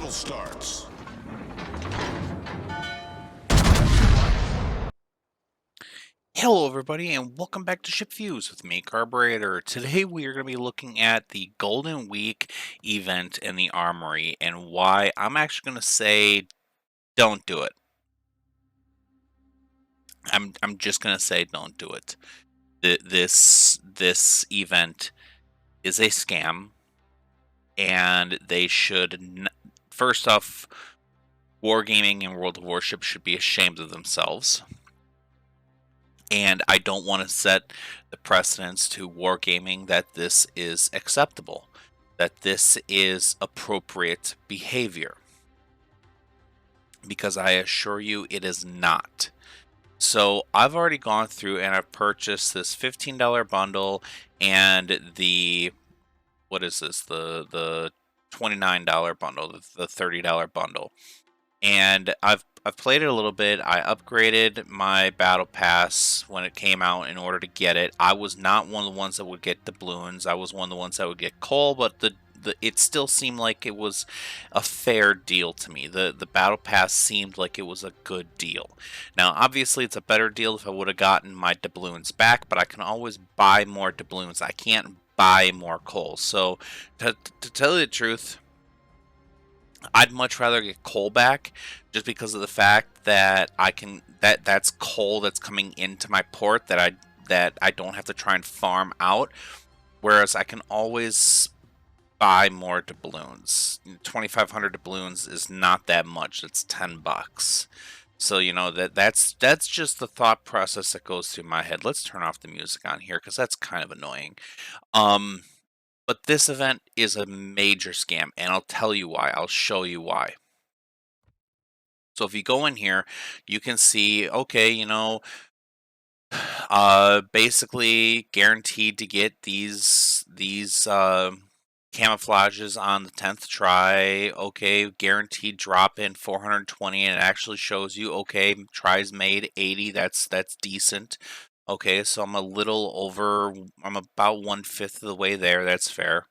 battle starts. Hello everybody and welcome back to SHIPVIEWS with me, Carburetor. Today we are going to be looking at the Golden Week event in the Armory and why I'm actually going to say don't do it. I'm just going to say don't do it. This event is a scam and they should first off, Wargaming and World of Warship should be ashamed of themselves. And I don't want to set the precedence to Wargaming that this is acceptable, that this is appropriate behavior. Because I assure you it is not. So I've already gone through and I've purchased this $15 bundle and the, what is this, the $29 bundle, the $30 bundle. And I've played it a little bit. I upgraded my battle pass when it came out in order to get it. I was not one of the ones that would get doubloons. I was one of the ones that would get coal, but it still seemed like it was a fair deal to me. The battle pass seemed like it was a good deal. Now, obviously, it's a better deal if I would have gotten my doubloons back, but I can always buy more doubloons. I can't buy more coal. So, to tell you the truth, I'd much rather get coal back just because of the fact that that's coal that's coming into my port that I don't have to try and farm out, whereas I can always buy more doubloons. 2,500 doubloons is not that much. It's $10. So, you know, that's just the thought process that goes through my head. Let's turn off the music on here because that's kind of annoying. But this event is a major scam, and I'll tell you why. I'll show you why. So if you go in here, you can see, okay, you know, basically guaranteed to get these camouflages on the 10th try. Okay, guaranteed drop in 420, and it actually shows you, okay, tries made 80. That's decent. Okay, so I'm a little over, I'm about 1/5 of the way there, that's fair.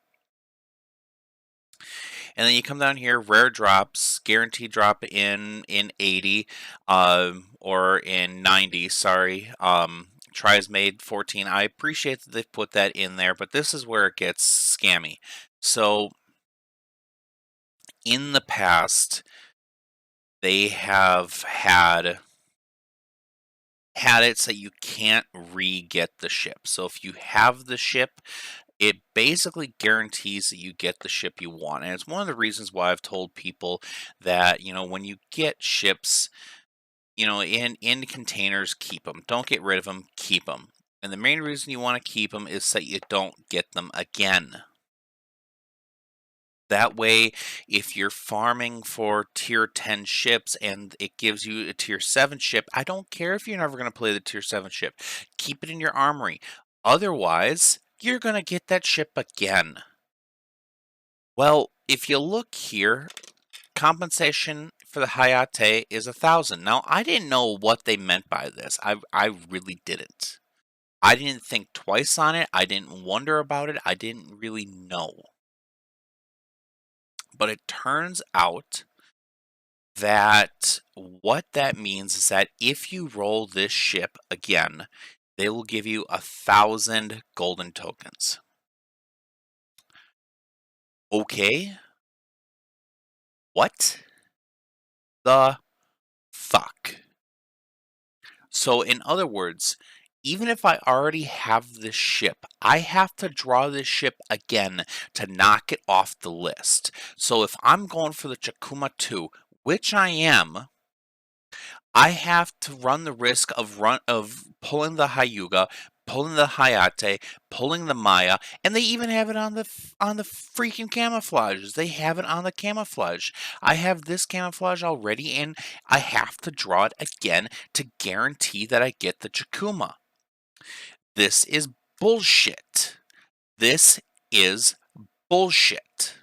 And then you come down here, rare drops, guaranteed drop in 80, or in 90, sorry. Tries made 14. I appreciate that they've put that in there, but this is where it gets scammy. So, in the past, they have had it so you can't re-get the ship. So if you have the ship, it basically guarantees that you get the ship you want. And it's one of the reasons why I've told people that, you know, when you get ships, you know, in containers, keep them. Don't get rid of them, keep them. And the main reason you want to keep them is so you don't get them again. That way, if you're farming for tier 10 ships and it gives you a tier 7 ship, I don't care if you're never going to play the tier 7 ship. Keep it in your armory. Otherwise, you're going to get that ship again. Well, if you look here, compensation for the Hayate is 1,000. Now, I didn't know what they meant by this. I really didn't. I didn't think twice on it. I didn't wonder about it. I didn't really know. But it turns out that what that means is that if you roll this ship again, they will give you 1,000 golden tokens. Okay. What the fuck? So in other words, even if I already have this ship, I have to draw this ship again to knock it off the list. So if I'm going for the Chikuma II, which I am, I have to run the risk of pulling the Hyuga, pulling the Hayate, pulling the Maya, and they even have it on the freaking camouflages. They have it on the camouflage. I have this camouflage already, and I have to draw it again to guarantee that I get the Chikuma. This is bullshit. This is bullshit.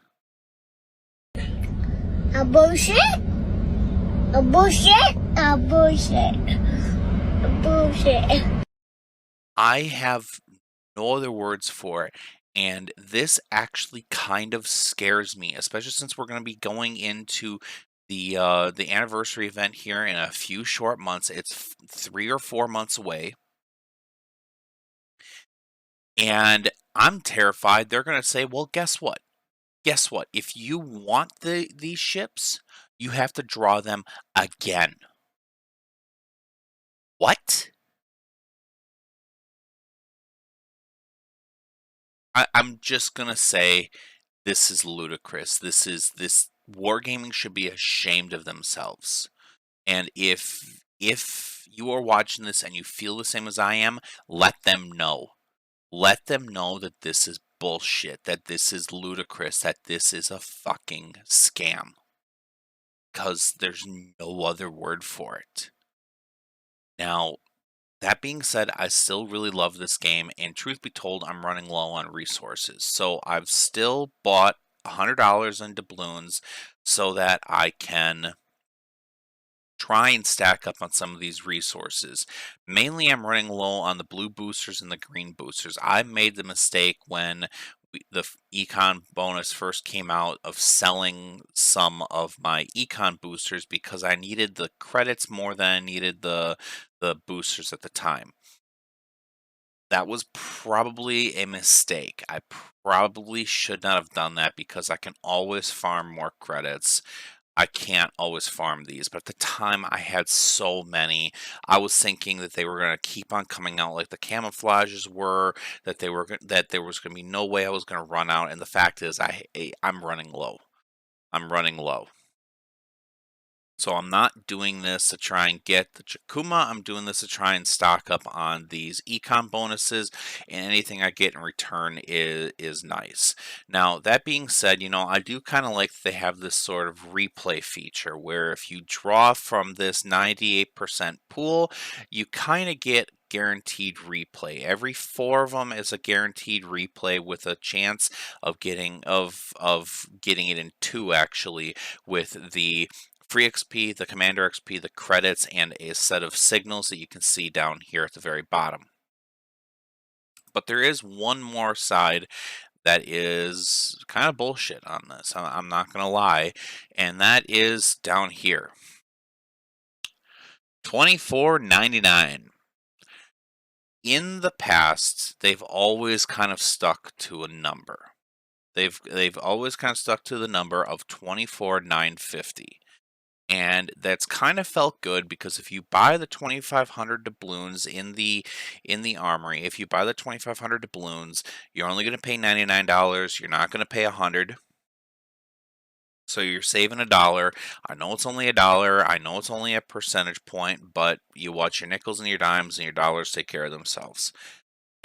A bullshit? A bullshit? A bullshit. A bullshit. I have no other words for it. And this actually kind of scares me, especially since we're going to be going into the anniversary event here in a few short months. It's 3 or 4 months away, and I'm terrified they're going to say, "Well, guess what? Guess what? If you want these ships, you have to draw them again." What? I'm just gonna say this is ludicrous. This wargaming should be ashamed of themselves. And if you are watching this and you feel the same as I am, let them know. Let them know that this is bullshit, that this is ludicrous, that this is a fucking scam. Because there's no other word for it. Now, that being said, I still really love this game, and truth be told, I'm running low on resources. So I've still bought $100 in doubloons so that I can try and stack up on some of these resources. Mainly, I'm running low on the blue boosters and the green boosters. I made the mistake when the econ bonus first came out of selling some of my econ boosters because I needed the credits more than I needed the boosters at the time. That was probably a mistake. I probably should not have done that because I can always farm more credits. I can't always farm these, but at the time I had so many. I was thinking that they were going to keep on coming out like the camouflages were, that that there was going to be no way I was going to run out, and the fact is I'm running low. I'm running low. So I'm not doing this to try and get the Chikuma. I'm doing this to try and stock up on these econ bonuses, and anything I get in return is nice. Now, that being said, I do kind of like that they have this sort of replay feature where if you draw from this 98% pool, you kind of get guaranteed replay. Every 4 of them is a guaranteed replay with a chance of getting it in 2 actually, with the free XP, the Commander XP, the credits, and a set of signals that you can see down here at the very bottom. But there is one more side that is kind of bullshit on this. I'm not going to lie, and that is down here. $24.99. In the past, they've always kind of stuck to a number. They've always kind of stuck to the number of 24,950. And that's kind of felt good because if you buy the 2,500 doubloons in the armory, if you buy the 2,500 doubloons, you're only going to pay $99. You're not going to pay $100. So you're saving $1. I know it's only $1. I know it's only a percentage point, but you watch your nickels and your dimes and your dollars take care of themselves.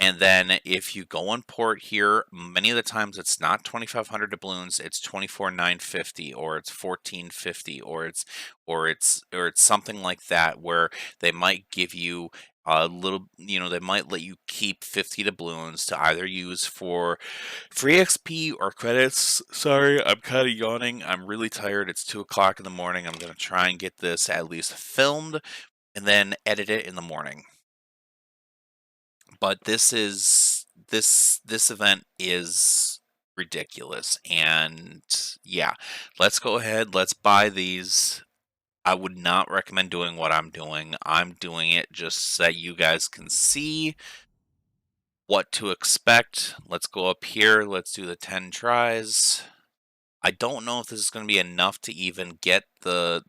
And then if you go on port here, many of the times it's not 2,500 doubloons, it's 24,950, or it's 1450, or it's something like that, where they might give you a little, they might let you keep 50 doubloons to either use for free XP or credits. Sorry, I'm kind of yawning. I'm really tired. It's 2 o'clock in the morning. I'm going to try and get this at least filmed and then edit it in the morning. But this event is ridiculous, and yeah, let's go ahead, let's buy these. I would not recommend doing what I'm doing. I'm doing it just so that you guys can see what to expect. Let's go up here, let's do the 10 tries. I don't know if this is going to be enough to even get the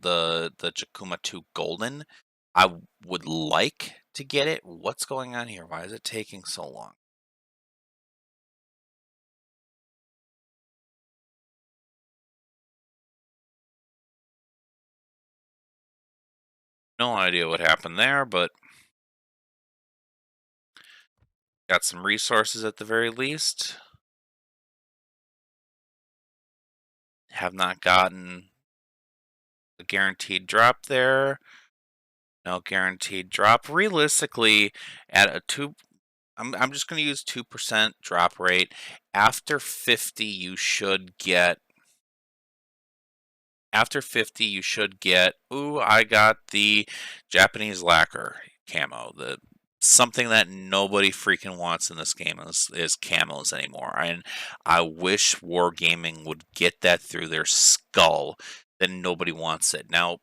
Chikuma II Golden. I would like to get it. What's going on here? Why is it taking so long? No idea what happened there, but got some resources at the very least. Have not gotten a guaranteed drop there. No guaranteed drop. Realistically, at a 2, I'm just going to use 2% drop rate. After 50, you should get. After 50, you should get. Ooh, I got the Japanese lacquer camo, the something that nobody freaking wants in this game is camos anymore. And I wish Wargaming would get that through their skull that nobody wants it. Now,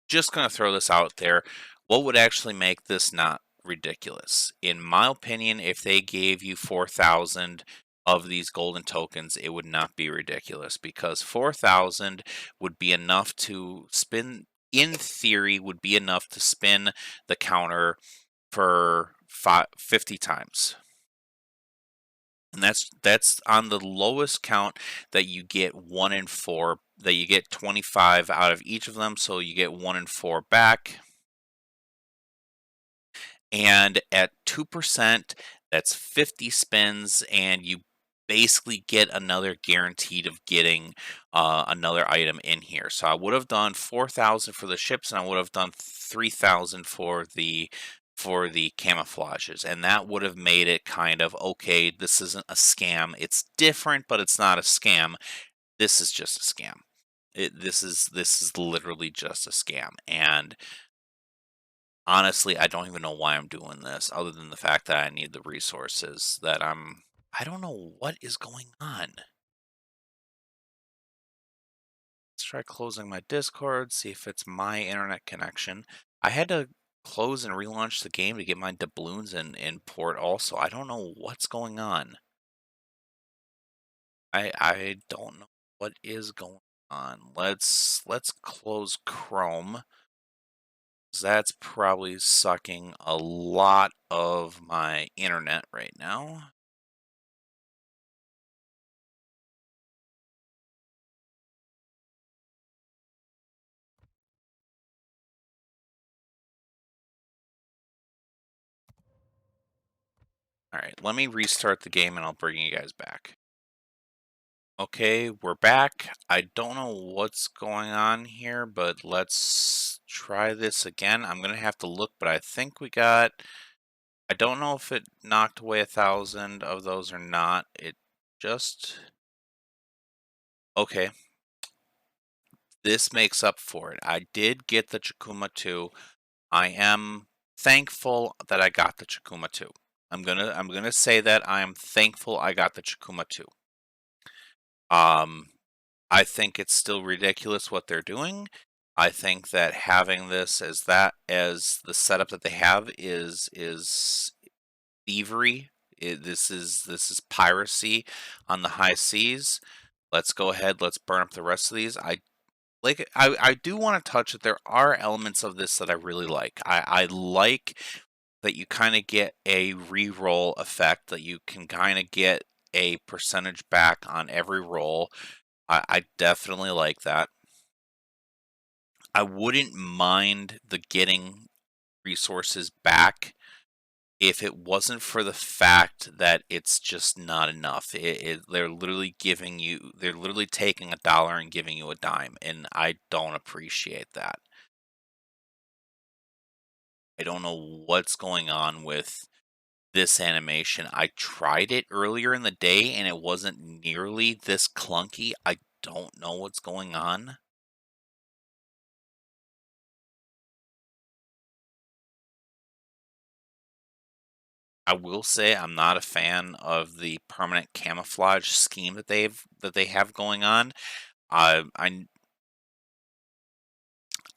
just going to throw this out there. What would actually make this not ridiculous? In my opinion, if they gave you 4,000 of these golden tokens, it would not be ridiculous because 4,000 would be enough to spin, in theory, would be enough to spin the counter for 50 times. And that's on the lowest count that you get 1 in 4, that you get 25 out of each of them, so you get 1 in 4 back. And at 2%, that's 50 spins, and you basically get another guaranteed of getting another item in here. So I would have done 4,000 for the ships, and I would have done 3,000 for the camouflages, and that would have made it kind of okay. This isn't a scam. It's different, but it's not a scam. This is just a scam. This is literally just a scam, and honestly, I don't even know why I'm doing this, other than the fact that I need the resources. I don't know what is going on. Let's try closing my Discord, see if it's my internet connection. I had to close and relaunch the game to get my doubloons in port also. I don't know what's going on. I don't know what is going on. Let's close Chrome. That's probably sucking a lot of my internet right now. All right, let me restart the game and I'll bring you guys back. Okay, we're back. I don't know what's going on here, but let's try this again. I'm gonna have to look, but I think we got, I don't know if it knocked away 1,000 of those or not. It just, okay. This makes up for it. I did get the Chikuma II. I am thankful that I got the Chikuma II. I'm gonna say that I am thankful I got the Chikuma II. I think it's still ridiculous what they're doing. I think that having this as the setup that they have is thievery. This is piracy on the high seas. Let's go ahead. Let's burn up the rest of these. I do want to touch that there are elements of this that I really like. I like that you kind of get a re-roll effect, that you can kind of get a percentage back on every roll. I definitely like that. I wouldn't mind the getting resources back if it wasn't for the fact that it's just not enough. They're literally they're literally taking $1 and giving you a dime, and I don't appreciate that. I don't know what's going on with this animation. I tried it earlier in the day and it wasn't nearly this clunky. I don't know what's going on. I will say I'm not a fan of the permanent camouflage scheme that they have going on. I I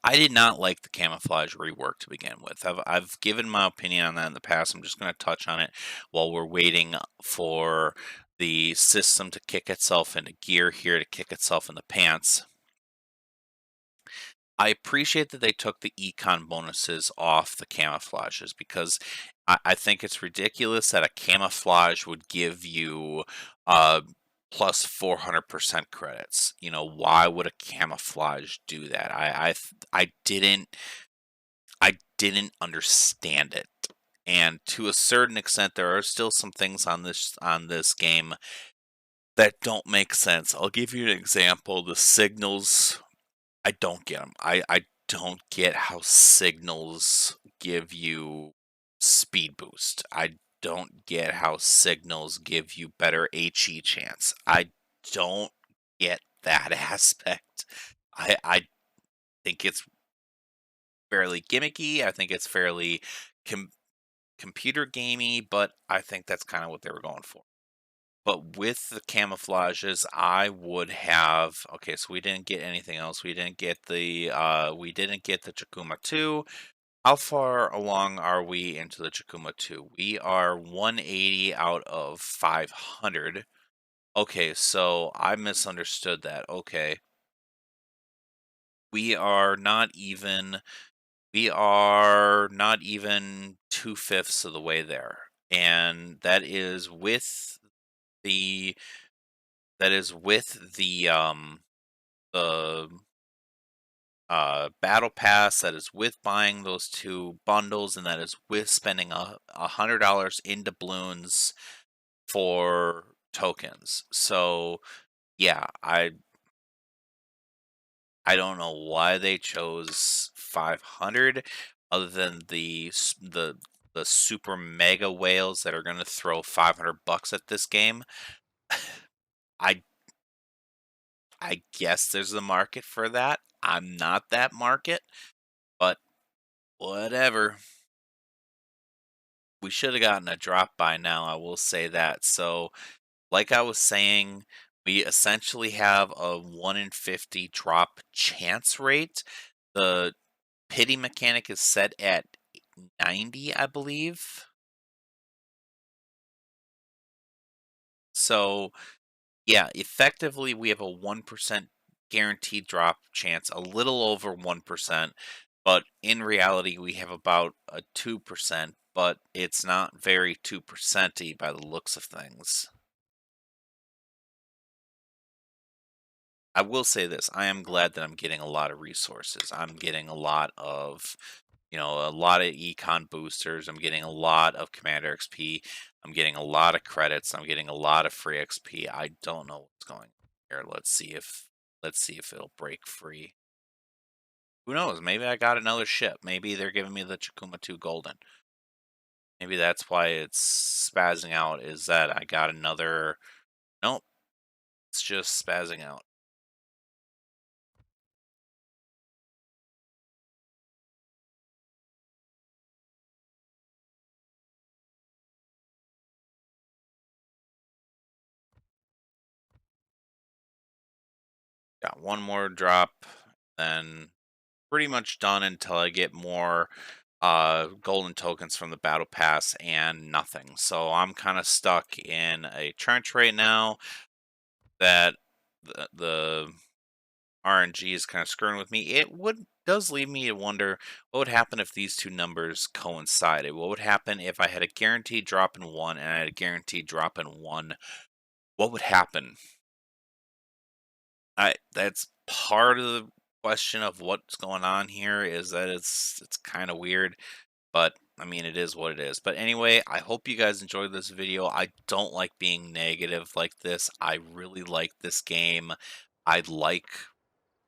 I did not like the camouflage rework to begin with. I've given my opinion on that in the past. I'm just going to touch on it while we're waiting for the system to kick itself into gear here, to kick itself in the pants. I appreciate that they took the econ bonuses off the camouflages, because I think it's ridiculous that a camouflage would give you plus 400% credits. You know, why would a camouflage do that? I didn't understand it. And to a certain extent, there are still some things on this game that don't make sense. I'll give you an example. The signals, I don't get them. I don't get how signals give you speed boost. I don't get how signals give you better HE chance. I don't get that aspect. I think it's fairly gimmicky. I think it's fairly computer gamey, but I think that's kind of what they were going for. But with the camouflages, I would have okay, so we didn't get anything else. We didn't get the Chikuma II. How far along are we into the Chikuma II? We are 180 out of 500. Okay, so I misunderstood that. Okay. We are not even we are not even 2/5 of the way there. And the that is with the battle pass, that is with buying those two bundles, and that is with spending $100 in doubloons for tokens. So yeah, I don't know why they chose 500 other than the super mega whales that are going to throw 500 bucks at this game. I I guess there's a market for that. I'm not that market, but whatever. We should have gotten a drop by now, I will say that. So, like I was saying, we essentially have a 1 in 50 drop chance rate. The pity mechanic is set at 90, I believe. So, yeah, effectively, we have a 1% guaranteed drop chance, a little over 1%, but in reality, we have about a 2%, but it's not very 2%y by the looks of things. I will say this, I am glad that I'm getting a lot of resources. I'm getting a lot of, a lot of econ boosters. I'm getting a lot of commander XP. I'm getting a lot of credits. I'm getting a lot of free XP. I don't know what's going on here. Let's see if it'll break free. Who knows? Maybe I got another ship. Maybe they're giving me the Chikuma II Golden. Maybe that's why it's spazzing out, is that I got another. Nope, it's just spazzing out. Got one more drop, then pretty much done until I get more golden tokens from the battle pass and nothing. So I'm kind of stuck in a trench right now that the RNG is kind of screwing with me. It would does leave me to wonder what would happen if these two numbers coincided. What would happen if I had a guaranteed drop in one and I had a guaranteed drop in one? What would happen? I That's part of the question of what's going on here, is that it's kind of weird, but I mean, it is what it is. But anyway, I hope you guys enjoyed this video. I don't like being negative like this. I really like this game. I like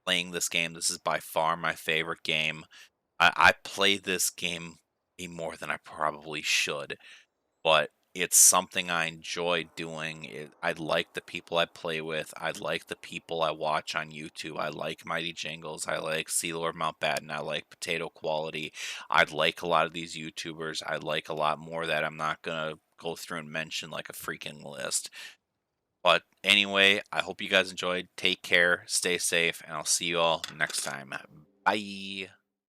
playing this game. This is by far my favorite game. I play this game way more than I probably should, but it's something I enjoy doing. I like the people I play with. I like the people I watch on YouTube. I like Mighty Jingles. I like Sea Lord Mountbatten. I like Potato Quality. I like a lot of these YouTubers. I like a lot more that I'm not going to go through and mention like a freaking list. But anyway, I hope you guys enjoyed. Take care, stay safe, and I'll see you all next time. Bye.